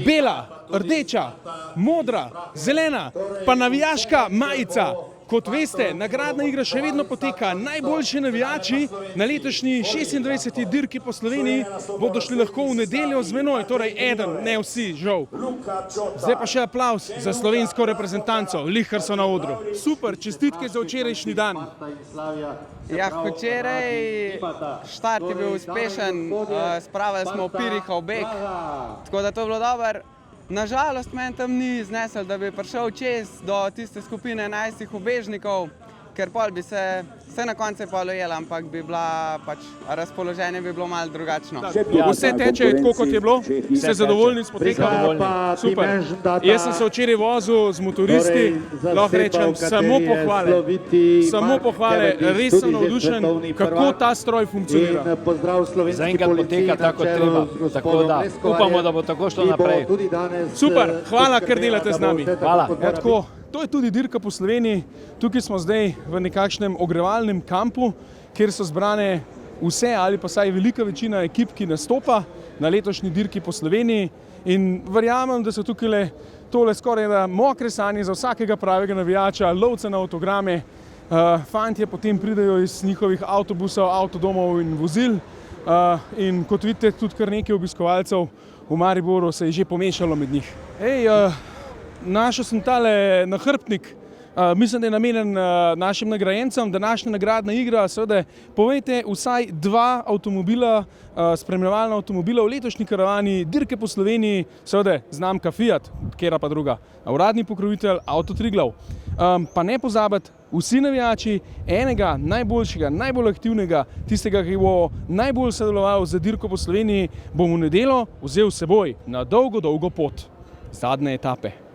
bela, rdeča, modra, zelena, pa navijaška majica. Kot veste, nagradna igra še vedno poteka. Najboljši navijači na letošnji 26. dirki po Sloveniji bodo šli lahko v nedeljo z menoj, torej eden, ne vsi, žal. Zdaj pa še aplavz za slovensko reprezentanco, lihkar so na odru. Super, čestitke za včerajšnji dan. Ja, včeraj štart je bil uspešen, spravili smo Piriha v beg, tako da to je bilo dobro. Nažalost, meni tam ni znesel, da bi prišel čez do tiste skupine 11 ubežnikov, ker pol bi se na koncu pol ujel, ampak bi bila pač razpoloženje bi bilo malo drugačno. Vse teče tako, kot je bilo? Ste zadovoljni s potekom? Super. Jaz sem se včeraj vozil z motoristi, lahko rečem, samo pohvale. Samo pohvale, res sem navdušen, kako ta stroj funkcionira. Zaenkrat poteka tako treba, tako da upamo, da bo tako šlo naprej. Super, hvala, ker delate z nami. Hvala. To je tudi dirka po Sloveniji. Tukaj smo zdaj v nekakšnem ogrevalnem kampu, kjer so zbrane vse ali pa vsaj velika večina ekip, ki nastopa na letošnji dirki po Sloveniji. In verjamem, da so tukaj tole skoraj mokre sanje za vsakega pravega navijača, lovce na avtograme. Fantje potem pridejo iz njihovih avtobusov, avtodomov in vozil. In kot vidite, tudi kar nekaj obiskovalcev v Mariboru se je že pomešalo med njih. Našel sem tale nahrbtnik, mislim, da je namenjen našim nagrajencem, današnja nagradna igra. Seveda, povejte vsaj 2 avtomobila, spremljevalna avtomobila v letošnji karavani dirke po Sloveniji, seveda znamka Fiat, katera pa druga, uradni pokrovitelj Avto Triglav. Pa ne pozabiti, vsi navijači enega najboljšega, najbolj aktivnega, tistega, ki bo najbolj sodeloval za dirko po Sloveniji, bom v nedeljo vzel s seboj na dolgo pot zadnje etape.